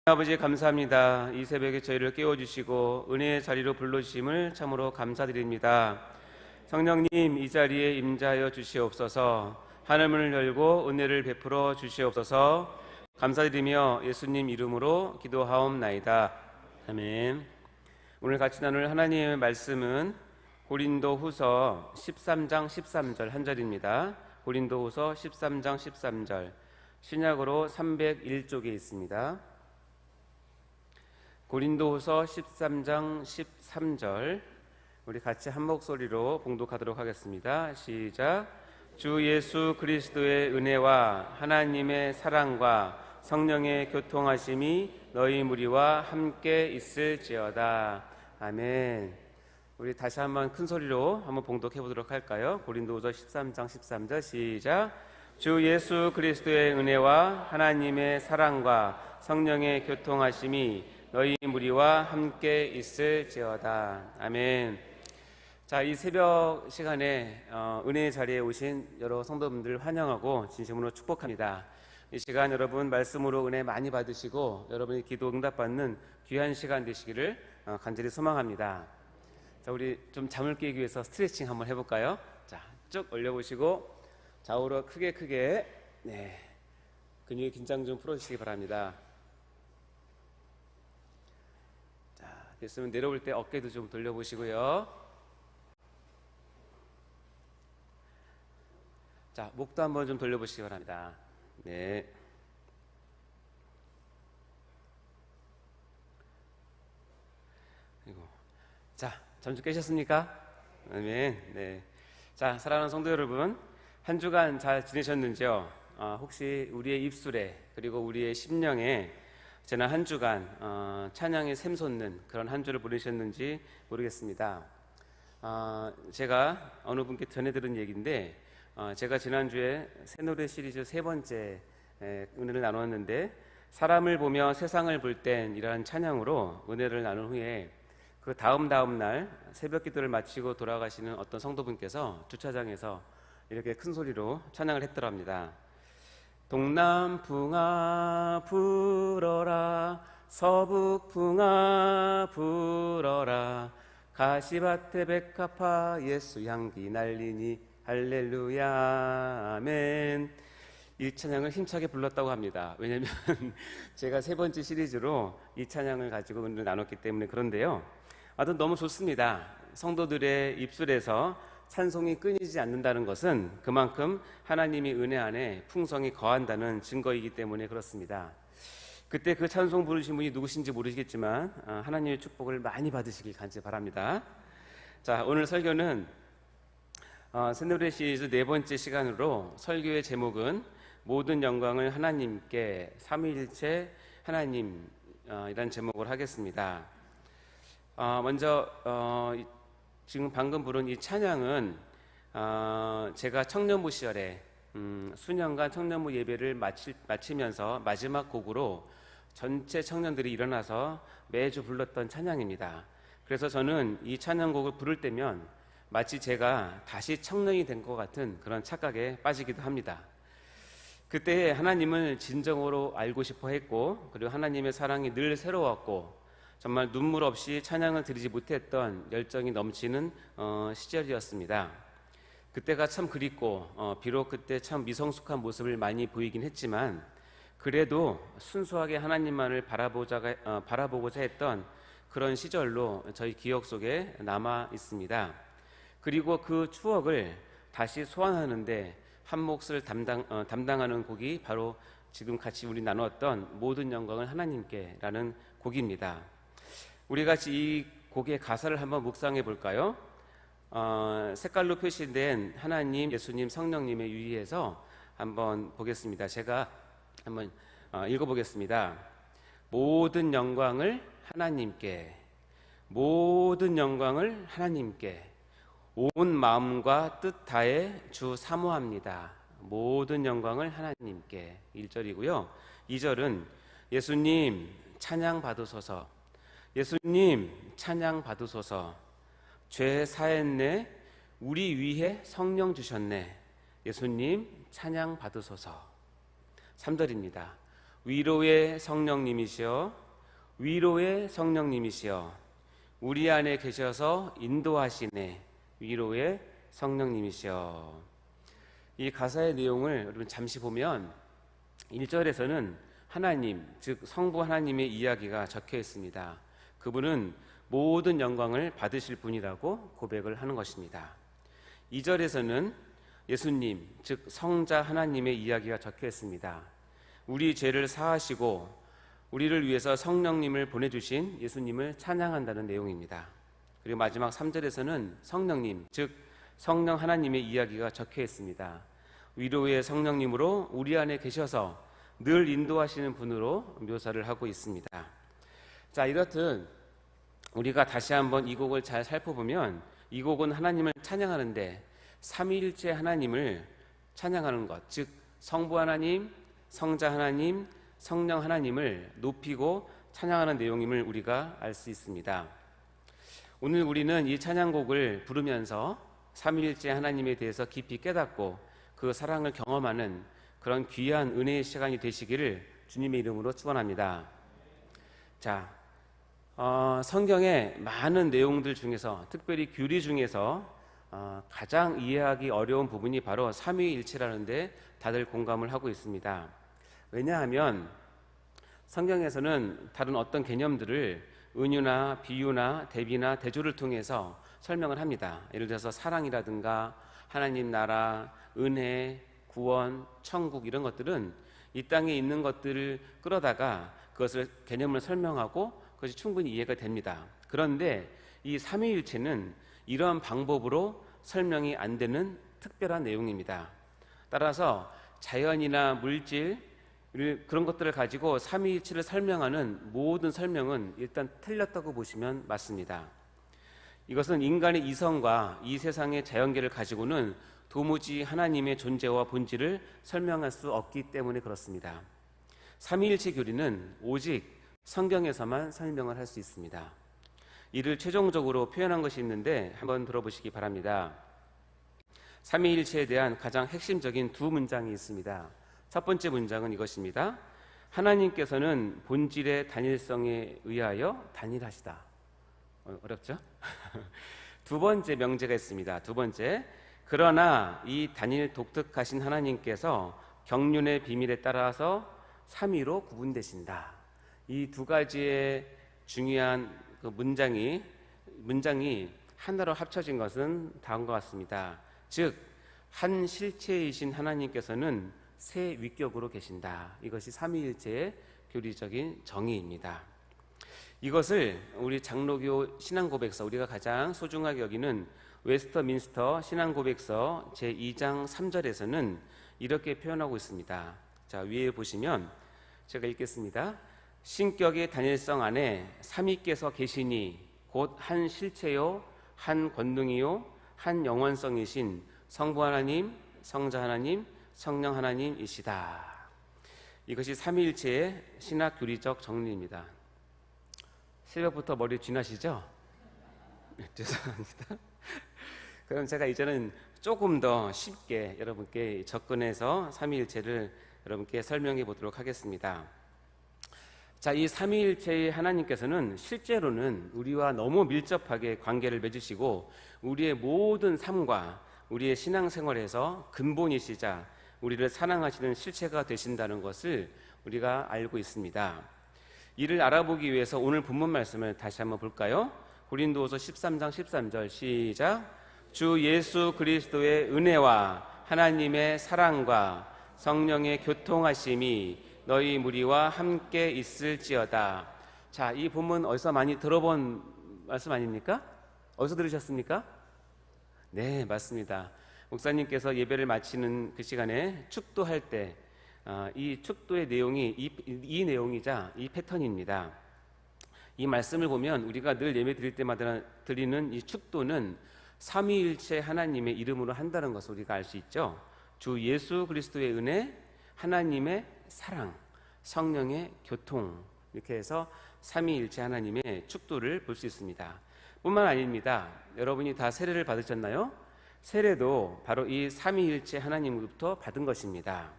아버지 감사합니다. 이 새벽에 저희를 깨워주시고 은혜의 자리로 불러주심을 참으로 감사드립니다. 성령님, 이 자리에 임재하여 주시옵소서. 하늘문을 열고 은혜를 베풀어 주시옵소서. 감사드리며 예수님 이름으로 기도하옵나이다. 아멘. 오늘 같이 나눌 하나님의 말씀은 고린도후서 13장 13절 한 절입니다. 고린도후서 13장 13절, 신약으로 301쪽에 있습니다. 고린도후서 13장 13절, 우리 같이 한 목소리로 봉독하도록 하겠습니다. 시작. 주 예수 그리스도의 은혜와 하나님의 사랑과 성령의 교통하심이 너희 무리와 함께 있을지어다. 아멘. 우리 다시 한번 큰 소리로 한번 봉독해 보도록 할까요? 고린도후서 13장 13절 시작. 주 예수 그리스도의 은혜와 하나님의 사랑과 성령의 교통하심이 너희 무리와 함께 있을지어다. 아멘. 자, 이 새벽 시간에 은혜의 자리에 오신 여러 성도분들 환영하고 진심으로 축복합니다. 이 시간 여러분 말씀으로 은혜 많이 받으시고 여러분의 기도 응답받는 귀한 시간 되시기를 간절히 소망합니다. 자, 우리 좀 잠을 깨기 위해서 스트레칭 한번 해볼까요? 자, 쭉 올려보시고 좌우로 크게 근육의 긴장 좀 풀어주시기 바랍니다. 됐으면 내려올 때 어깨도 좀 돌려보시고요. 자, 목도 한번 좀 돌려보시기 바랍니다. 네. 그리고 자, 잠시 깨셨습니까? 아멘. 네. 자, 사랑하는 성도 여러분, 한 주간 잘 지내셨는지요? 혹시 우리의 입술에 그리고 우리의 심령에 지난 한 주간 찬양의 샘솟는 그런 한 주를 보내셨는지 모르겠습니다. 제가 어느 분께 전해들은 얘기인데, 제가 지난주에 새 노래 시리즈 세 번째 은혜를 나눴는데, 사람을 보며 세상을 볼 땐 이러한 찬양으로 은혜를 나눈 후에 그 다음 날 새벽 기도를 마치고 돌아가시는 어떤 성도분께서 주차장에서 이렇게 큰 소리로 찬양을 했더랍니다. 동남풍아 불어라, 서북풍아 불어라, 가시밭에 백합화 예수 향기 날리니 할렐루야 아멘. 이 찬양을 힘차게 불렀다고 합니다. 왜냐하면 제가 세 번째 시리즈로 이 찬양을 가지고 오늘 나눴기 때문에 그런데요, 아무튼 너무 좋습니다. 성도들의 입술에서 찬송이 끊이지 않는다는 것은 그만큼 하나님이 은혜 안에 풍성히 거한다는 증거이기 때문에 그렇습니다. 그때 그 찬송 부르신 분이 누구신지 모르시겠지만 하나님의 축복을 많이 받으시길 간절히 바랍니다. 자, 오늘 설교는 새노래 시리즈 네 번째 시간으로, 설교의 제목은 모든 영광을 하나님께, 삼위일체 하나님 이란 제목을 하겠습니다. 먼저 지금 방금 부른 이 찬양은 제가 청년부 시절에 수년간 청년부 예배를 마치면서 마지막 곡으로 전체 청년들이 일어나서 매주 불렀던 찬양입니다. 그래서 저는 이 찬양곡을 부를 때면 마치 제가 다시 청년이 된 것 같은 그런 착각에 빠지기도 합니다. 그때 하나님을 진정으로 알고 싶어 했고, 그리고 하나님의 사랑이 늘 새로웠고, 정말 눈물 없이 찬양을 드리지 못했던 열정이 넘치는 시절이었습니다. 그때가 참 그립고, 비록 그때 참 미성숙한 모습을 많이 보이긴 했지만 그래도 순수하게 하나님만을 바라보고자 했던 그런 시절로 저희 기억 속에 남아 있습니다. 그리고 그 추억을 다시 소환하는데 한 몫을 담당하는 곡이 바로 지금 같이 우리 나눴던 모든 영광을 하나님께 라는 곡입니다. 우리 같이 이 곡의 가사를 한번 묵상해 볼까요? 색깔로 표시된 하나님, 예수님, 성령님의 유의에서 한번 보겠습니다. 제가 한번 읽어보겠습니다. 모든 영광을 하나님께, 모든 영광을 하나님께, 온 마음과 뜻 다해 주 사모합니다. 모든 영광을 하나님께. 1절이고요. 2절은 예수님 찬양 받으소서, 예수님 찬양 받으소서, 죄 사했네, 우리 위해 성령 주셨네, 예수님 찬양 받으소서. 3절입니다. 위로의 성령님이시여, 위로의 성령님이시여, 우리 안에 계셔서 인도하시네. 위로의 성령님이시여. 이 가사의 내용을 여러분 잠시 보면 1절에서는 하나님, 즉 성부 하나님의 이야기가 적혀 있습니다. 그분은 모든 영광을 받으실 분이라고 고백을 하는 것입니다. 2절에서는 예수님, 즉 성자 하나님의 이야기가 적혀 있습니다. 우리 죄를 사하시고 우리를 위해서 성령님을 보내주신 예수님을 찬양한다는 내용입니다. 그리고 마지막 3절에서는 성령님, 즉 성령 하나님의 이야기가 적혀 있습니다. 위로의 성령님으로 우리 안에 계셔서 늘 인도하시는 분으로 묘사를 하고 있습니다. 자, 이렇듯 우리가 다시 한번 이 곡을 잘 살펴보면 이 곡은 하나님을 찬양하는데 삼위일체 하나님을 찬양하는 것, 즉 성부 하나님, 성자 하나님, 성령 하나님을 높이고 찬양하는 내용임을 우리가 알 수 있습니다. 오늘 우리는 이 찬양곡을 부르면서 삼위일체 하나님에 대해서 깊이 깨닫고 그 사랑을 경험하는 그런 귀한 은혜의 시간이 되시기를 주님의 이름으로 축원합니다. 자, 성경의 많은 내용들 중에서 특별히 규리 중에서 가장 이해하기 어려운 부분이 바로 삼위일체라는데 다들 공감을 하고 있습니다. 왜냐하면 성경에서는 다른 어떤 개념들을 은유나 비유나 대비나 대조를 통해서 설명을 합니다. 예를 들어서 사랑이라든가 하나님 나라, 은혜, 구원, 천국 이런 것들은 이 땅에 있는 것들을 끌어다가 그것을 개념을 설명하고 그것이 충분히 이해가 됩니다. 그런데 이 삼위일체는 이러한 방법으로 설명이 안 되는 특별한 내용입니다. 따라서 자연이나 물질 그런 것들을 가지고 삼위일체를 설명하는 모든 설명은 일단 틀렸다고 보시면 맞습니다. 이것은 인간의 이성과 이 세상의 자연계를 가지고는 도무지 하나님의 존재와 본질을 설명할 수 없기 때문에 그렇습니다. 삼위일체 교리는 오직 성경에서만 설명을 할 수 있습니다. 이를 최종적으로 표현한 것이 있는데 한번 들어보시기 바랍니다. 삼위일체에 대한 가장 핵심적인 두 문장이 있습니다. 첫 번째 문장은 이것입니다. 하나님께서는 본질의 단일성에 의하여 단일하시다. 어렵죠? 두 번째 명제가 있습니다. 두 번째, 그러나 이 단일 독특하신 하나님께서 경륜의 비밀에 따라서 삼위로 구분되신다. 이 두 가지의 중요한 그 문장이 하나로 합쳐진 것은 다음과 같습니다. 즉, 한 실체이신 하나님께서는 세 위격으로 계신다. 이것이 삼위일체의 교리적인 정의입니다. 이것을 우리 장로교 신앙고백서, 우리가 가장 소중하게 여기는 웨스터민스터 신앙고백서 제2장 3절에서는 이렇게 표현하고 있습니다. 자, 위에 보시면 제가 읽겠습니다. 신격의 단일성 안에 삼위께서 계시니 곧 한 실체요, 한 권능이요, 한 영원성이신 성부 하나님, 성자 하나님, 성령 하나님이시다. 이것이 삼위일체의 신학 교리적 정리입니다. 새벽부터 머리 쥐나시죠? 죄송합니다. 그럼 제가 이제는 조금 더 쉽게 여러분께 접근해서 삼위일체를 여러분께 설명해 보도록 하겠습니다. 자, 이 삼위일체의 하나님께서는 실제로는 우리와 너무 밀접하게 관계를 맺으시고 우리의 모든 삶과 우리의 신앙생활에서 근본이시자 우리를 사랑하시는 실체가 되신다는 것을 우리가 알고 있습니다. 이를 알아보기 위해서 오늘 본문 말씀을 다시 한번 볼까요? 고린도후서 13장 13절 시작. 주 예수 그리스도의 은혜와 하나님의 사랑과 성령의 교통하심이 너희 무리와 함께 있을지어다. 자, 이 본문 어디서 많이 들어본 말씀 아닙니까? 어디서 들으셨습니까? 네, 맞습니다. 목사님께서 예배를 마치는 그 시간에 축도할 때 이 축도의 내용이 이 내용이자 이 패턴입니다. 이 말씀을 보면 우리가 늘 예배 드릴 때마다 드리는 이 축도는 삼위일체 하나님의 이름으로 한다는 것을 우리가 알 수 있죠. 주 예수 그리스도의 은혜, 하나님의 사랑, 성령의 교통, 이렇게 해서 삼위일체 하나님의 축도를 볼 수 있습니다. 뿐만 아닙니다. 여러분이 다 세례를 받으셨나요? 세례도 바로 이 삼위일체 하나님으로부터 받은 것입니다.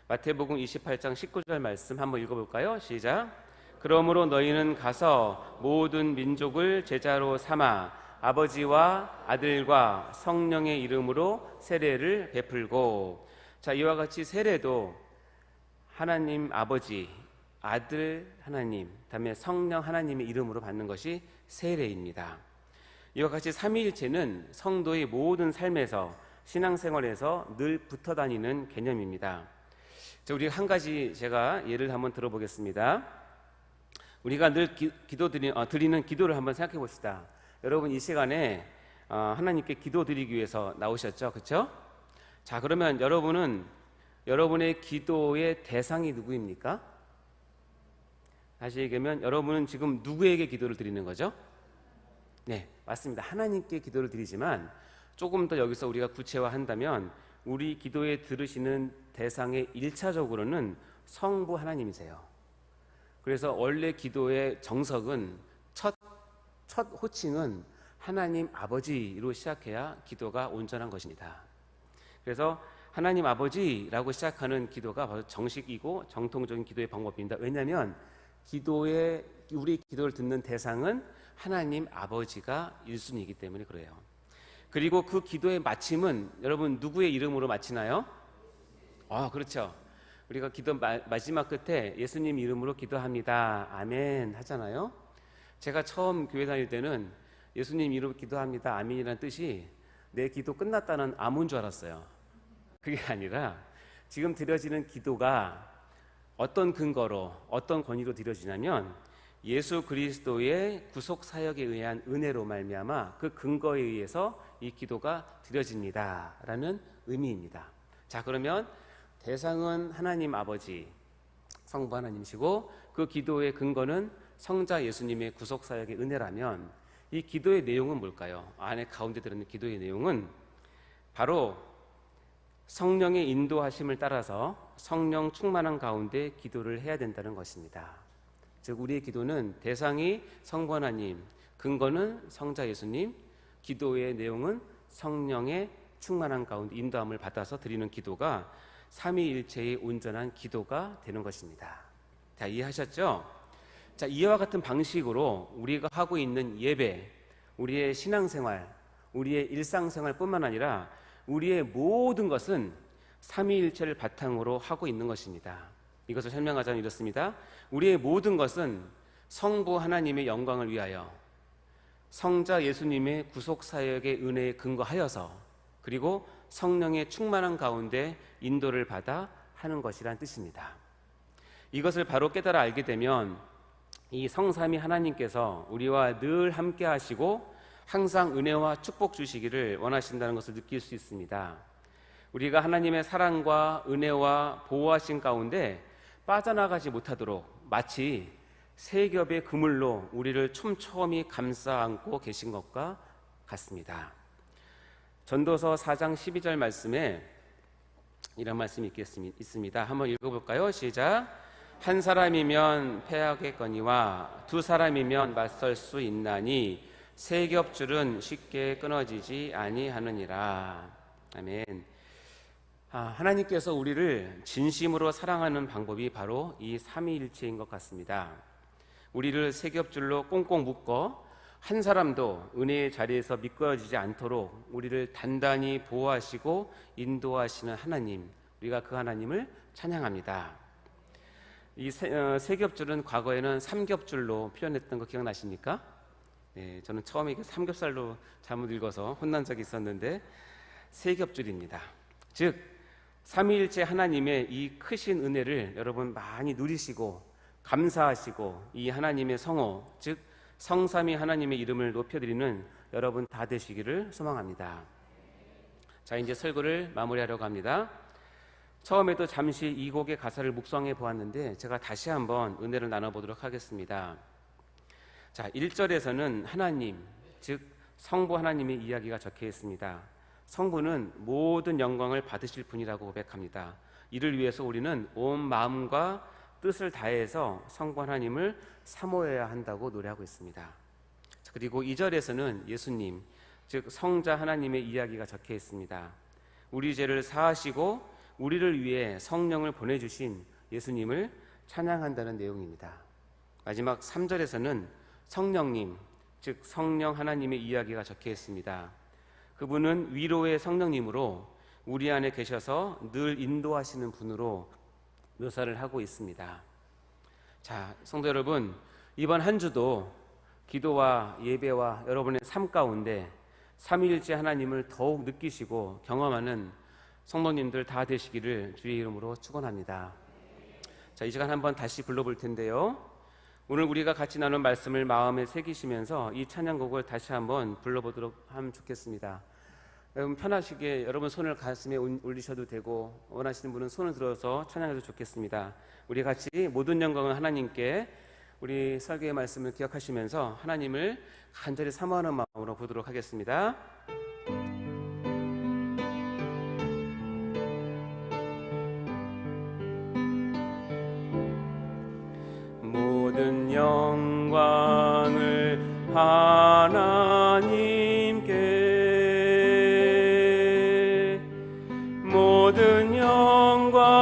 마태복음 28장 19절 말씀 한번 읽어볼까요? 시작. 그러므로 너희는 가서 모든 민족을 제자로 삼아 아버지와 아들과 성령의 이름으로 세례를 베풀고. 자, 이와 같이 세례도 하나님 아버지, 아들 하나님, 다음에 성령 하나님의 이름으로 받는 것이 세례입니다. 이와 같이 삼위일체는 성도의 모든 삶에서, 신앙생활에서 늘 붙어 다니는 개념입니다. 자, 우리 한 가지 제가 예를 한번 들어보겠습니다. 우리가 늘 드리는 기도를 한번 생각해 봅시다. 여러분 이 시간에 하나님께 기도 드리기 위해서 나오셨죠, 그렇죠? 자, 그러면 여러분은 여러분의 기도의 대상이 누구입니까? 다시 얘기하면 여러분은 지금 누구에게 기도를 드리는 거죠? 네, 맞습니다. 하나님께 기도를 드리지만 조금 더 여기서 우리가 구체화한다면 우리 기도에 들으시는 대상의 1차적으로는 성부 하나님이세요. 그래서 원래 기도의 정석은 첫 호칭은 하나님 아버지로 시작해야 기도가 온전한 것입니다. 그래서 하나님 아버지라고 시작하는 기도가 바로 정식이고 정통적인 기도의 방법입니다. 왜냐하면 우리 기도를 듣는 대상은 하나님 아버지가 1순위이기 때문에 그래요. 그리고 그 기도의 마침은 여러분 누구의 이름으로 마치나요? 그렇죠. 우리가 기도 마지막 끝에 예수님 이름으로 기도합니다, 아멘 하잖아요. 제가 처음 교회 다닐 때는 예수님 이름으로 기도합니다, 아멘이라는 뜻이 내 기도 끝났다는 암호인 줄 알았어요. 그게 아니라 지금 드려지는 기도가 어떤 근거로, 어떤 권위로 드려지냐면 예수 그리스도의 구속 사역에 의한 은혜로 말미암아 그 근거에 의해서 이 기도가 드려집니다라는 의미입니다. 자, 그러면 대상은 하나님 아버지, 성부 하나님이시고 그 기도의 근거는 성자 예수님의 구속 사역의 은혜라면 이 기도의 내용은 뭘까요? 안에 가운데 들어있는 기도의 내용은 바로 성령의 인도하심을 따라서 성령 충만한 가운데 기도를 해야 된다는 것입니다. 즉 우리의 기도는 대상이 성부 하나님, 근거는 성자 예수님, 기도의 내용은 성령의 충만한 가운데 인도함을 받아서 드리는 기도가 삼위일체의 온전한 기도가 되는 것입니다. 자, 이해하셨죠? 자, 이와 같은 방식으로 우리가 하고 있는 예배, 우리의 신앙생활, 우리의 일상생활뿐만 아니라 우리의 모든 것은 삼위일체를 바탕으로 하고 있는 것입니다. 이것을 설명하자면 이렇습니다. 우리의 모든 것은 성부 하나님의 영광을 위하여 성자 예수님의 구속사역의 은혜에 근거하여서 그리고 성령의 충만한 가운데 인도를 받아 하는 것이란 뜻입니다. 이것을 바로 깨달아 알게 되면 이 성삼위 하나님께서 우리와 늘 함께 하시고 항상 은혜와 축복 주시기를 원하신다는 것을 느낄 수 있습니다. 우리가 하나님의 사랑과 은혜와 보호하신 가운데 빠져나가지 못하도록 마치 세 겹의 그물로 우리를 촘촘히 감싸 안고 계신 것과 같습니다. 전도서 4장 12절 말씀에 이런 말씀이 있습니다. 한번 읽어볼까요? 시작. 한 사람이면 패하겠거니와 두 사람이면 맞설 수 있나니 세 겹줄은 쉽게 끊어지지 아니하느니라. 아멘. 하나님께서 우리를 진심으로 사랑하는 방법이 바로 이 삼위일체인 것 같습니다. 우리를 세 겹줄로 꽁꽁 묶어 한 사람도 은혜의 자리에서 미끄러지지 않도록 우리를 단단히 보호하시고 인도하시는 하나님, 우리가 그 하나님을 찬양합니다. 이 세 겹줄은 과거에는 삼겹줄로 표현했던 거 기억나십니까? 네, 저는 처음에 삼겹살로 잘못 읽어서 혼난 적이 있었는데 세 겹줄입니다. 즉 삼위일체 하나님의 이 크신 은혜를 여러분 많이 누리시고 감사하시고 이 하나님의 성호, 즉 성삼위 하나님의 이름을 높여드리는 여러분 다 되시기를 소망합니다. 자, 이제 설교를 마무리하려고 합니다. 처음에도 잠시 이 곡의 가사를 묵상해 보았는데 제가 다시 한번 은혜를 나눠보도록 하겠습니다. 자, 1절에서는 하나님, 즉 성부 하나님의 이야기가 적혀 있습니다. 성부는 모든 영광을 받으실 분이라고 고백합니다. 이를 위해서 우리는 온 마음과 뜻을 다해서 성부 하나님을 사모해야 한다고 노래하고 있습니다. 그리고 2절에서는 예수님, 즉 성자 하나님의 이야기가 적혀 있습니다. 우리 죄를 사하시고 우리를 위해 성령을 보내주신 예수님을 찬양한다는 내용입니다. 마지막 3절에서는 성령님, 즉 성령 하나님의 이야기가 적혀 있습니다. 그분은 위로의 성령님으로 우리 안에 계셔서 늘 인도하시는 분으로 묘사를 하고 있습니다. 자, 성도 여러분, 이번 한 주도 기도와 예배와 여러분의 삶 가운데 삼위일체 하나님을 더욱 느끼시고 경험하는 성도님들 다 되시기를 주의 이름으로 축원합니다. 자, 이 시간 한번 다시 불러볼 텐데요, 오늘 우리가 같이 나눈 말씀을 마음에 새기시면서 이 찬양곡을 다시 한번 불러보도록 하면 좋겠습니다. 여러분 편하시게 여러분 손을 가슴에 올리셔도 되고, 원하시는 분은 손을 들어서 찬양해도 좋겠습니다. 우리 같이 모든 영광은 하나님께, 우리 설교의 말씀을 기억하시면서 하나님을 간절히 사모하는 마음으로 보도록 하겠습니다. 모든 영광을 하나님께, 모든 영광을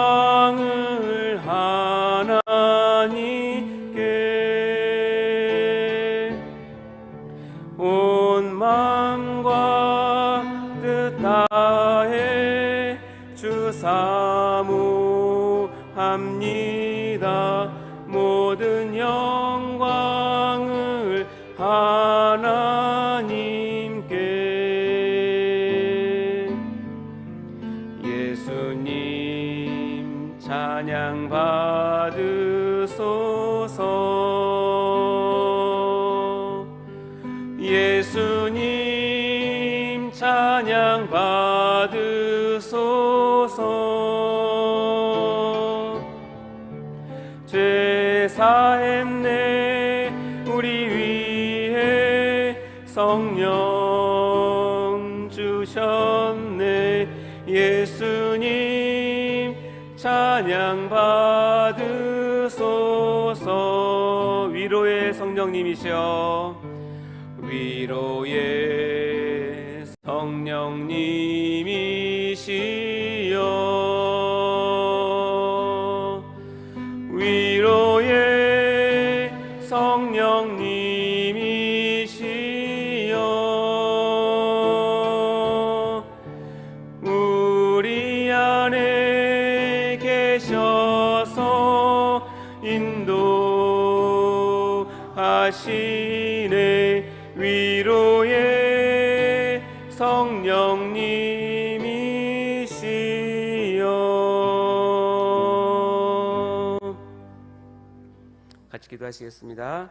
하나님께, 온 마음과 뜻 다해 주 사모합니다. 모든 영광을 하나님께. 예수님 찬양 받으소서. 예수님 찬양 받으소서. 죄 사했네 우리 위해 성령 주셨네. 예수님 찬양 받으소서. 위로의 성령님이시여, 위로의 성령님이시여, 위로의 성령님이시여, 우리 안에 계셔서 인도하시네. 위로의 성령님이시여. 같이 기도하시겠습니다.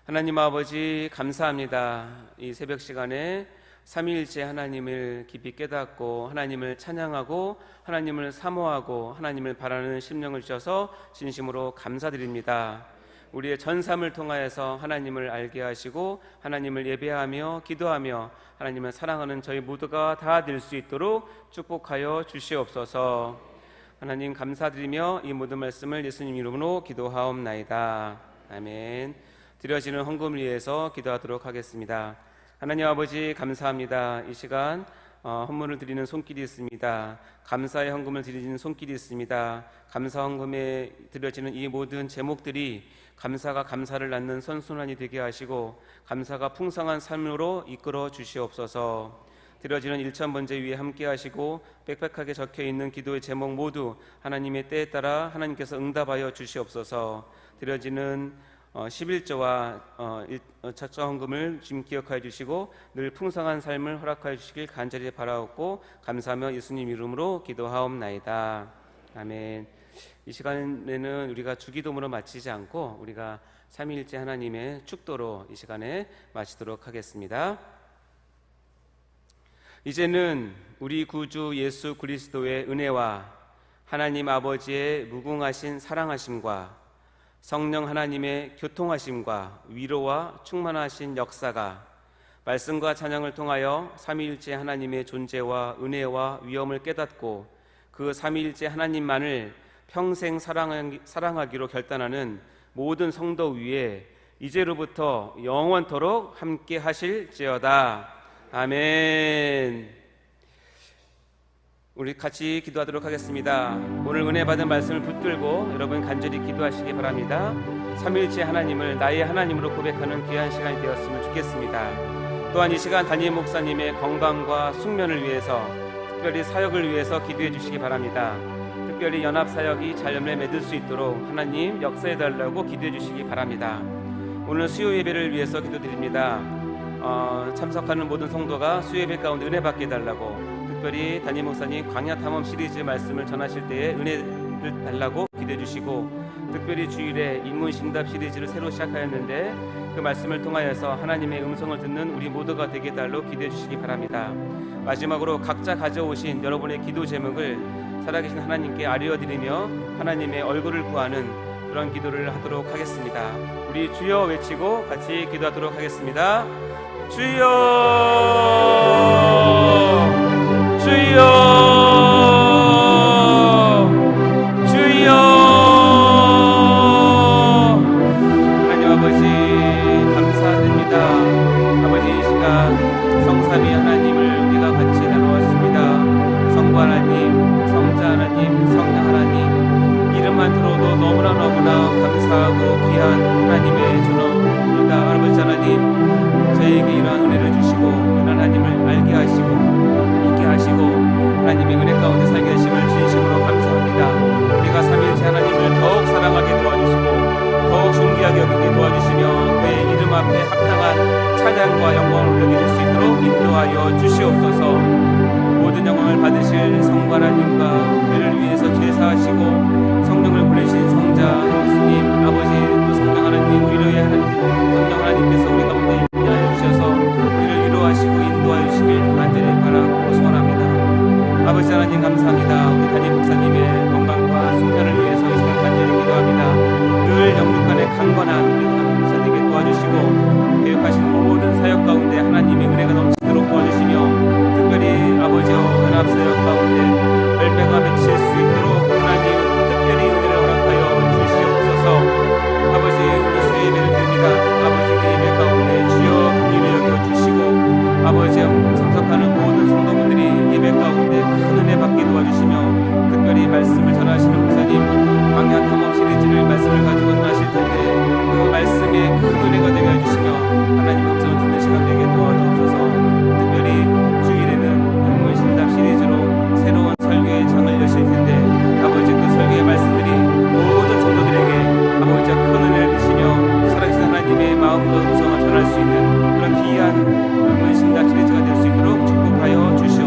하나님 아버지, 감사합니다. 이 새벽 시간에 삼위일체 하나님을 깊이 깨닫고 하나님을 찬양하고 하나님을 사모하고 하나님을 바라는 심령을 주셔서 진심으로 감사드립니다. 우리의 전 삶을 통하여서 하나님을 알게 하시고 하나님을 예배하며 기도하며 하나님을 사랑하는 저희 모두가 다 될 수 있도록 축복하여 주시옵소서. 하나님 감사드리며 이 모든 말씀을 예수님 이름으로 기도하옵나이다. 아멘. 드려지는 헌금을 위해서 기도하도록 하겠습니다. 하나님 아버지, 감사합니다. 이 시간 헌물을 드리는 손길이 있습니다. 감사의 헌금을 드리는 손길이 있습니다. 감사 헌금에 드려지는 이 모든 제목들이 감사가 감사를 낳는 선순환이 되게 하시고 감사가 풍성한 삶으로 이끌어 주시옵소서. 드려지는 1,000번째 위에 함께 하시고 빽빽하게 적혀있는 기도의 제목 모두 하나님의 때에 따라 하나님께서 응답하여 주시옵소서. 드려지는 11조와 첫째 헌금을 지금 기억하여 주시고 늘 풍성한 삶을 허락하여 주시길 간절히 바라옵고 감사하며 예수님 이름으로 기도하옵나이다. 아멘. 이 시간에는 우리가 주기도문으로 마치지 않고 우리가 삼위일체 하나님의 축도로 이 시간에 마치도록 하겠습니다. 이제는 우리 구주 예수 그리스도의 은혜와 하나님 아버지의 무궁하신 사랑하심과 성령 하나님의 교통하심과 위로와 충만하신 역사가 말씀과 찬양을 통하여 삼위일체 하나님의 존재와 은혜와 위엄을 깨닫고 그 삼위일체 하나님만을 평생 사랑하기로 결단하는 모든 성도 위에 이제로부터 영원토록 함께 하실지어다. 아멘. 우리 같이 기도하도록 하겠습니다. 오늘 은혜 받은 말씀을 붙들고 여러분 간절히 기도하시기 바랍니다. 삼위일체 하나님을 나의 하나님으로 고백하는 귀한 시간이 되었으면 좋겠습니다. 또한 이 시간 담임 목사님의 건강과 숙면을 위해서, 특별히 사역을 위해서 기도해 주시기 바랍니다. 특별히 연합사역이 잘 열매 맺을 수 있도록 하나님 역사해 달라고 기도해 주시기 바랍니다. 오늘 수요 예배를 위해서 기도드립니다. 참석하는 모든 성도가 수요 예배 가운데 은혜 받게 해달라고, 특별히 담임 목사님 광야 탐험 시리즈 말씀을 전하실 때에 은혜를 달라고 기도해 주시고, 특별히 주일에 인문신답 시리즈를 새로 시작하였는데 그 말씀을 통하여서 하나님의 음성을 듣는 우리 모두가 되게 해달라고 기도해 주시기 바랍니다. 마지막으로 각자 가져오신 여러분의 기도 제목을 살아계신 하나님께 아뢰어드리며 하나님의 얼굴을 구하는 그런 기도를 하도록 하겠습니다. 우리 주여 외치고 같이 기도하도록 하겠습니다. 주여, 주여, 주여. 하나님 아버지 감사드립니다. 아버지 이 시간 성삼위 하나님을 우리가 같이 나누었습니다. 성부 하나님, 성자 하나님, 성령 하나님, 이름만 들어도 너무나 감사하고 귀한 하나님의 존엄입니다. 아버지 하나님, 저희에게 이러한 은혜를 주시고 하나님을 알게 하시고 있게 하시고 하나님의 은혜 가운데 살게 하심을 진심으로 감사합니다. 우리가 삼위일체 하나님을 더욱 사랑하게 도와주시고 더욱 존귀하게 여기게 도와주시며 그의 이름 앞에 합당한 찬양과 영광을 올려드릴 수 있도록 인도하여 주시옵소서. 모든 영광을 받으실 성부 하나님과 우리를 위해서 제사하시고 성령을 보내신 성자 예수님, 아버지 또 성령 하나님, 우리를 위해 성령 하나님께서 우리 가운데 임하여 주셔서 우리를 위로하시고 인도하여 주시길 간절히 바라고 소원합니다. 아버지 하나님 감사합니다. 우리 담임 목사님의 건강과 숙면을 위해서 이 시간 간절히 기도합니다. 늘 영육간에 강건한 우리 담임 목사님에게 도와주시고 계획하신 모든 사역 가운데 하나님의 은혜가 넘치도록 도와주시며, 특별히 아버지와 연합사역 가운데 열매가 맺힐 수 있도록 하나님 특별히 은혜를 허락하여 주시옵소서. 아버지 우리 수요 예배를 드립니다. 아버지 그 예배 가운데 주여 긍휼히 여겨 주시고 아버지 참석하는 모든 성도분들이 예배 가운데 큰 은혜 받게 도와주시며, 특별히 말씀을 전하시는 목사님 광야 탐험 시리즈를 말씀을 가지고 전하실 텐데 그 말씀에 큰 은혜가 되게 해주시며 하나님의 음성을 듣는 시간 되게 도와주옵소서. 특별히 주일에는 인문신답 시리즈로 새로운 설교의 장을 여실 텐데 아버지 그 설교의 말씀들이 모든 성도들에게 아버지가 큰 은혜를 주시며 살아계신 하나님의 마음과 음성을 전할 수 있는 그런 귀한 인문신답 시리즈가 될 수 있도록 축복하여 주시옵소서.